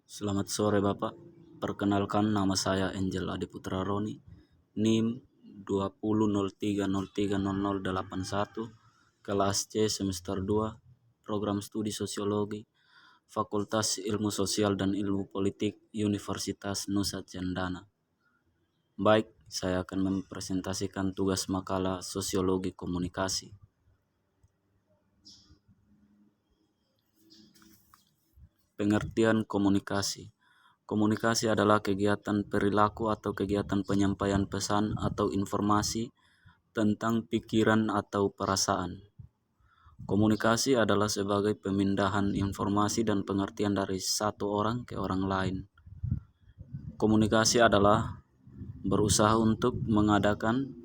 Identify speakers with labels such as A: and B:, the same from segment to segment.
A: Selamat sore Bapak, perkenalkan nama saya Angel Adiputra Roni, NIM 2003030081, kelas C semester 2, program studi sosiologi, Fakultas Ilmu Sosial dan Ilmu Politik, Universitas Nusa Cendana. Baik, saya akan mempresentasikan tugas makalah Sosiologi Komunikasi. Pengertian komunikasi. Komunikasi adalah kegiatan perilaku atau kegiatan penyampaian pesan atau informasi tentang pikiran atau perasaan. Komunikasi adalah sebagai pemindahan informasi dan pengertian dari satu orang ke orang lain. Komunikasi adalah berusaha untuk mengadakan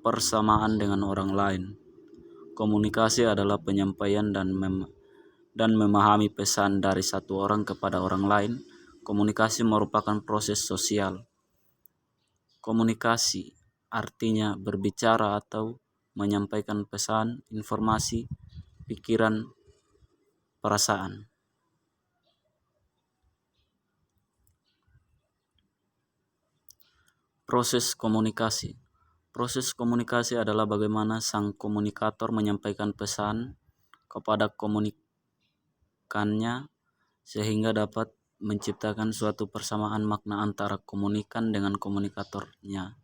A: persamaan dengan orang lain. Komunikasi adalah penyampaian dan memahami pesan dari satu orang kepada orang lain. Komunikasi merupakan proses sosial. Komunikasi artinya berbicara atau menyampaikan pesan, informasi, pikiran, perasaan. Proses komunikasi. Proses komunikasi adalah bagaimana sang komunikator menyampaikan pesan kepada komunikannya sehingga dapat menciptakan suatu persamaan makna antara komunikan dengan komunikatornya.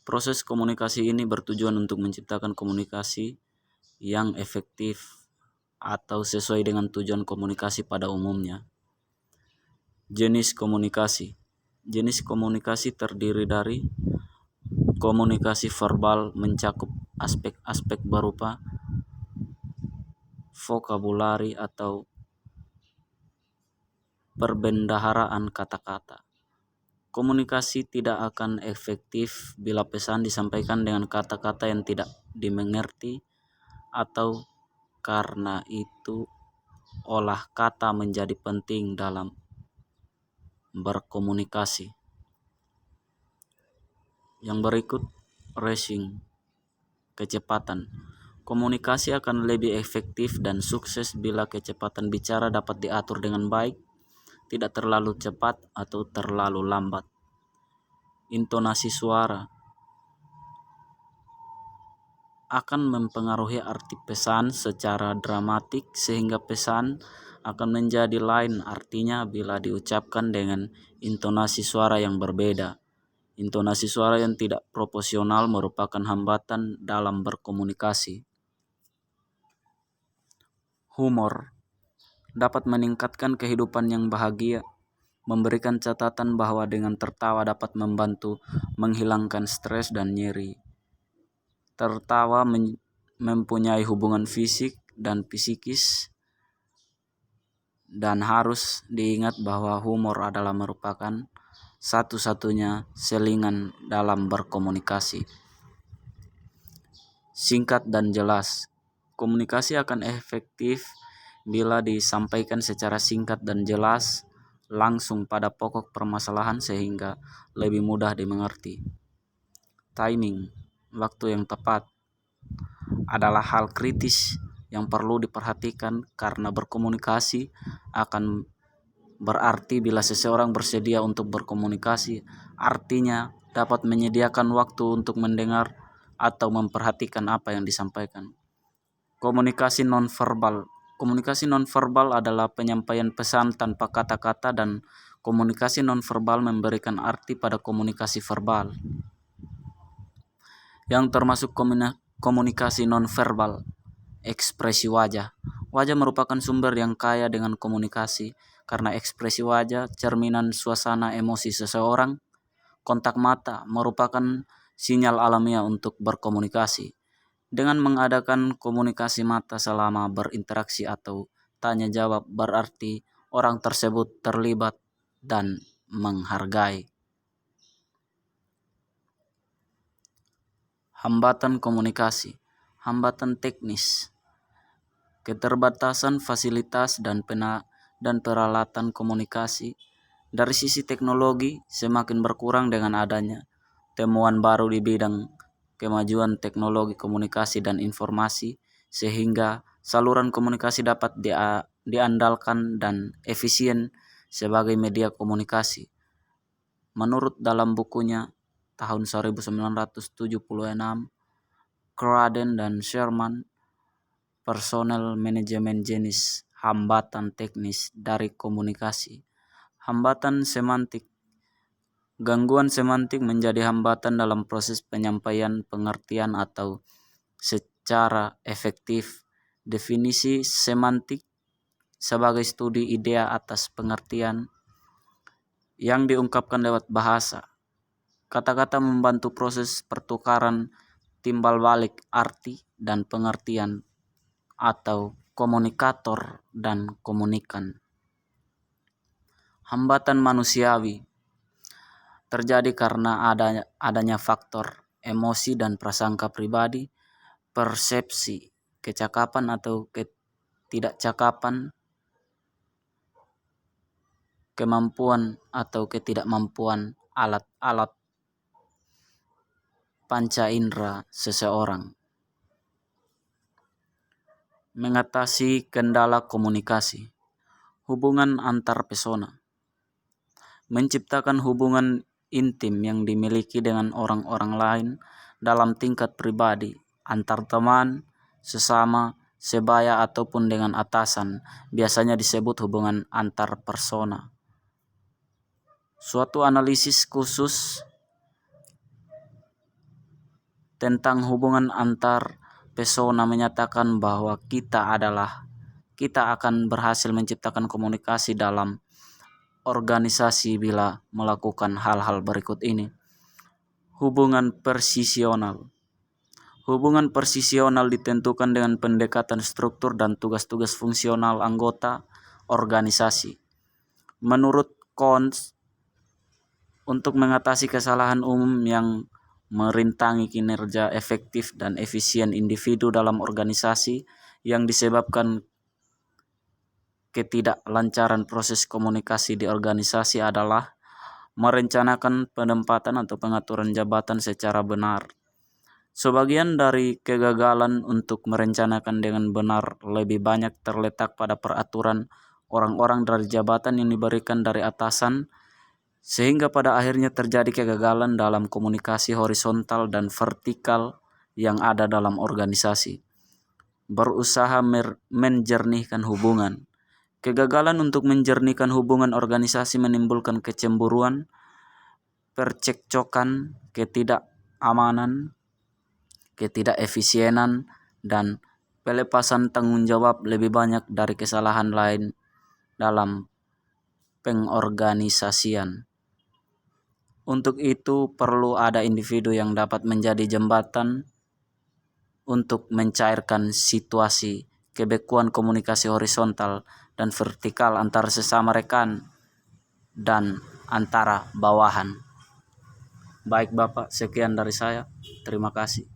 A: Proses komunikasi ini bertujuan untuk menciptakan komunikasi yang efektif atau sesuai dengan tujuan komunikasi pada umumnya. Jenis komunikasi. Jenis komunikasi terdiri dari komunikasi verbal, mencakup aspek-aspek berupa vokabulari atau perbendaharaan kata-kata. Komunikasi tidak akan efektif bila pesan disampaikan dengan kata-kata yang tidak dimengerti, atau karena itu olah kata menjadi penting dalam berkomunikasi. Yang berikut, racing, kecepatan. Komunikasi akan lebih efektif dan sukses bila kecepatan bicara dapat diatur dengan baik, tidak terlalu cepat atau terlalu lambat. Intonasi suara akan mempengaruhi arti pesan secara dramatik sehingga pesan akan menjadi lain artinya bila diucapkan dengan intonasi suara yang berbeda. Intonasi suara yang tidak proporsional merupakan hambatan dalam berkomunikasi. Humor dapat meningkatkan kehidupan yang bahagia, memberikan catatan bahwa dengan tertawa dapat membantu menghilangkan stres dan nyeri. Tertawa mempunyai hubungan fisik dan psikis, dan harus diingat bahwa humor adalah merupakan satu-satunya selingan dalam berkomunikasi. Singkat dan jelas. Komunikasi akan efektif bila disampaikan secara singkat dan jelas, langsung pada pokok permasalahan sehingga lebih mudah dimengerti. Timing, waktu yang tepat, adalah hal kritis yang perlu diperhatikan karena berkomunikasi akan berarti bila seseorang bersedia untuk berkomunikasi, artinya dapat menyediakan waktu untuk mendengar atau memperhatikan apa yang disampaikan. Komunikasi nonverbal. Komunikasi nonverbal adalah penyampaian pesan tanpa kata-kata, dan komunikasi nonverbal memberikan arti pada komunikasi verbal. Yang termasuk komunikasi nonverbal, ekspresi wajah. Wajah merupakan sumber yang kaya dengan komunikasi karena ekspresi wajah cerminan suasana emosi seseorang. Kontak mata merupakan sinyal alamiah untuk berkomunikasi. Dengan mengadakan komunikasi mata selama berinteraksi atau tanya jawab, berarti orang tersebut terlibat dan menghargai. Hambatan komunikasi. Hambatan teknis. Keterbatasan fasilitas dan peralatan komunikasi. Dari sisi teknologi, semakin berkurang dengan adanya temuan baru di bidang kemajuan teknologi komunikasi dan informasi, sehingga saluran komunikasi dapat diandalkan dan efisien sebagai media komunikasi. Menurut dalam bukunya tahun 1976, Craden dan Sherman, Personal Manajemen Jenis Hambatan Teknis dari Komunikasi. Hambatan semantik. Gangguan semantik menjadi hambatan dalam proses penyampaian pengertian atau secara efektif. Definisi semantik sebagai studi idea atas pengertian yang diungkapkan lewat bahasa. Kata-kata membantu proses pertukaran timbal balik arti dan pengertian atau komunikator dan komunikan. Hambatan manusiawi terjadi karena adanya faktor emosi dan prasangka pribadi, persepsi, kecakapan atau ketidakcakapan, kemampuan atau ketidakmampuan alat-alat panca indera seseorang. Mengatasi kendala komunikasi. Hubungan antar pesona. Menciptakan hubungan intim yang dimiliki dengan orang-orang lain dalam tingkat pribadi, antar teman, sesama, sebaya ataupun dengan atasan, biasanya disebut hubungan antar persona. Suatu analisis khusus tentang hubungan antar persona menyatakan bahwa kita akan berhasil menciptakan komunikasi dalam organisasi bila melakukan hal-hal berikut ini. Hubungan persisional. Hubungan persisional ditentukan dengan pendekatan struktur dan tugas-tugas fungsional anggota organisasi. Menurut Cons, untuk mengatasi kesalahan umum yang merintangi kinerja efektif dan efisien individu dalam organisasi yang disebabkan ketidaklancaran proses komunikasi di organisasi adalah merencanakan penempatan atau pengaturan jabatan secara benar. Sebagian dari kegagalan untuk merencanakan dengan benar lebih banyak terletak pada peraturan orang-orang dari jabatan yang diberikan dari atasan, sehingga pada akhirnya terjadi kegagalan dalam komunikasi horizontal dan vertikal yang ada dalam organisasi. Berusaha menjernihkan hubungan. Kegagalan untuk menjernihkan hubungan organisasi menimbulkan kecemburuan, percekcokan, ketidakamanan, ketidakefisienan, dan pelepasan tanggung jawab lebih banyak dari kesalahan lain dalam pengorganisasian. Untuk itu perlu ada individu yang dapat menjadi jembatan untuk mencairkan situasi kebekuan komunikasi horizontal dan vertikal antara sesama rekan dan antara bawahan. Baik Bapak, sekian dari saya. Terima kasih.